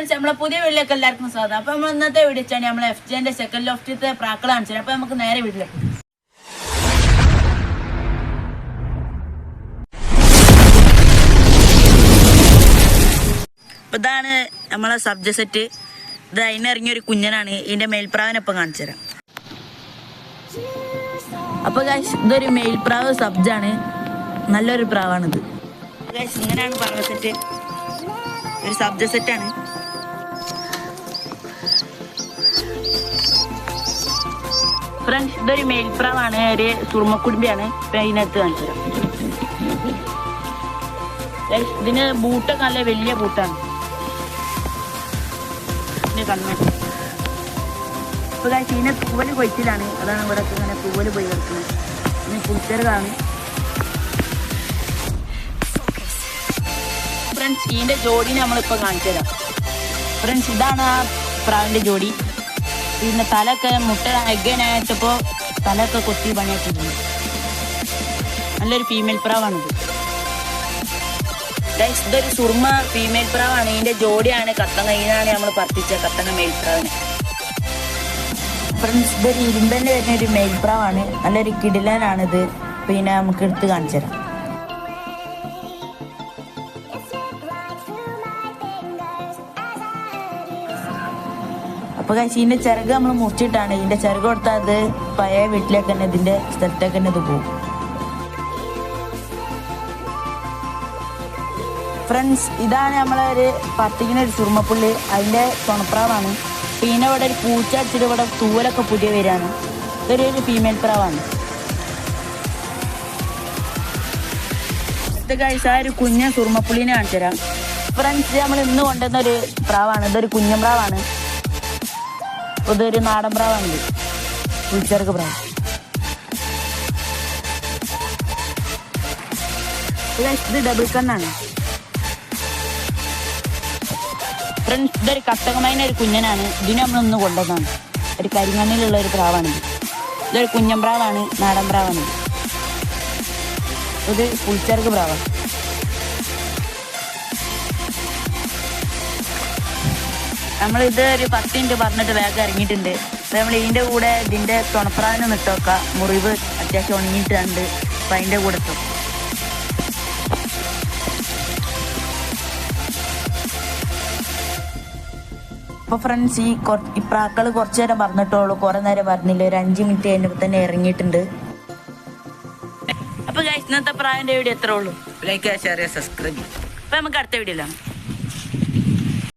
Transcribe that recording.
Friends, നമ്മളെ പുതിയ വീട്ടിലേക്ക് എല്ലാവർക്കും സ്വാഗതം. അപ്പൊ നമ്മൾ ഇന്നത്തെ വീഡിയോ വെച്ചാൽ നമ്മളെ FJന്റെ സെക്കൻഡ് ലോഫ്റ്റിലത്തെ പ്രാക്കൾ കാണിച്ചത്. അപ്പൊ നമുക്ക് നേരെ വീട്ടിലേക്ക്. അപ്പൊ ഇതാണ് നമ്മളെ സബ്ജ സെറ്റ്. ഇത് അതിനിറങ്ങിയൊരു കുഞ്ഞനാണ്. ഇതിന്റെ മേൽപ്രാവിനൊപ്പം കാണിച്ചു തരാം. അപ്പൊ ഗൈസ്, ഇതൊരു മേൽപ്രാവ് സബ്ജാണ്. നല്ലൊരു പ്രാവാണിത്. ഗൈസ്, ഇങ്ങനെയാണ് പ്രാവ് സെറ്റ്. ഒരു സബ്ജ സെറ്റാണ്. ഫ്രണ്ട്സ്, ഇതൊരു മേൽപ്രാവാണ്. ഒരു സുറുമക്കുടുംബിയാണ്. ഇപ്പൊ അതിനകത്ത് കാണിച്ചു തരാം. ഇതിന് ബൂട്ടൊക്കെ നല്ല വലിയ ബൂട്ടാണ്. കണ്ണു ഇപ്പൊ കാഴ്ച ഇതിനെ തൂവല് കൊയ്ച്ചിലാണ്. അതാണ് ഇവിടെ ഇങ്ങനെ തൂവല് പോയി കിടക്കുന്നത്. ഇനി കുളിച്ചെറുതാണ്. ഫ്രണ്ട്സ്, ഇതിന്റെ ജോഡിനെ നമ്മളിപ്പോ കാണിച്ചു തരാം. ഫ്രണ്ട്സ്, ഇതാണ് ആ പ്രാവിന്റെ ജോഡി. പിന്നെ തലയൊക്കെ മുട്ട എഗ്ഗനായിട്ടപ്പോ തലയൊക്കെ കൊത്തി പണിയാക്കിയിട്ടുണ്ട്. നല്ലൊരു ഫീമെയിൽ പ്രാവാണിത്. ഇതൊരു സുർമ ഫീമെയിൽ പ്രാവാണ്. ഇതിന്റെ ജോഡിയാണ് കത്തങ്ങ. ഇതിനാണ് നമ്മൾ പറപ്പിച്ച കത്തങ്ങ മെയിൽ പ്രാവിന്. ഫ്രണ്ട്സ്, ഇതൊരു ഇരുമ്പന്റെ വരുന്ന ഒരു മെയിൽ പ്രാവാണ്. നല്ലൊരു കിടിലനാണിത്. പിന്നെ നമുക്ക് എടുത്ത് കാണിച്ചു തരാം. അപ്പൊ ഇതിന്റെ ചിറക് നമ്മൾ മുറിച്ചിട്ടാണ്. ഇതിന്റെ ചിറക് കൊടുത്താൽ അത് പഴയ വീട്ടിലേക്ക് തന്നെ, ഇതിന്റെ സ്ഥലത്തേക്ക് തന്നെ ഇത് പോകും. ഫ്രണ്ട്സ്, ഇതാണ് നമ്മളെ ഒരു പത്തിങ്ങനെ ഒരു സുറുമപ്പുള്ളി. അതിന്റെ തുണപ്രാവാണ്. പിന്നെ ഇവിടെ ഒരു പൂച്ച അടിച്ചിട്ട് ഇവിടെ തൂവലൊക്കെ പുതിയ വരാണ്. ഇതൊരു ഫീമെയിൽ പ്രാവാണ്. അടുത്ത കാഴ്ച ഒരു കുഞ്ഞ സുറുമപ്പുള്ളിനെ കാണിച്ചു തരാം. ഫ്രണ്ട്സ്, നമ്മൾ ഇന്ന് കൊണ്ടുവന്ന ഒരു പ്രാവാണ്. ഇതൊരു കുഞ്ഞൻ പ്രാവാണ്. ഇതൊരു നാടൻ പ്രാവാണിത്. പുളിച്ചെറുക്ക് പ്രാവ്. ഇത് ഡബിൾ കണ്ണാണ്. ഫ്രണ്ട്സ്, ഇതൊരു കട്ടകമൈന ഒരു കുഞ്ഞനാണ്. ഇതിന് നമ്മളൊന്ന് കൊണ്ടുവന്നാണ്. ഒരു കരിമണ്ണിലുള്ള ഒരു പ്രാവാണിത്. ഇതൊരു കുഞ്ഞൻ പ്രാവാണ്. നാടൻ പ്രാവാണിത്. ഇത് പുളിച്ചെറുക്ക് പ്രാവാണ്. നമ്മളിത് ഒരു 10 മിനിറ്റ് പറഞ്ഞിട്ട് വേഗം ഇറങ്ങിയിട്ടുണ്ട്. അപ്പൊ നമ്മൾ ഇതിന്റെ കൂടെ ഇതിന്റെ തുണപ്രാവിനെ ഇട്ടോക്കാം. മുറിവ് അത്യാവശ്യം ഉണങ്ങിയിട്ടുണ്ട്. അപ്പൊ അതിന്റെ കൂടെ ഇട്ടു. അപ്പൊ ഫ്രണ്ട്സ്, ഈ പ്രാക്കള് കുറച്ചു നേരം പറഞ്ഞിട്ടുള്ളൂ. കുറെ നേരം പറഞ്ഞില്ല. ഒരു 5 മിനിറ്റ് കഴിഞ്ഞപ്പോ തന്നെ ഇറങ്ങിയിട്ടുണ്ട്. അപ്പൊ ഗൈസ്, ഇന്നത്തെ പ്രാവിന്റെ വീഡിയോ എത്ര ഉള്ളൂ. Like, share, subscribe. അപ്പൊ നമുക്ക് അടുത്ത വീഡിയോയിലാണ്.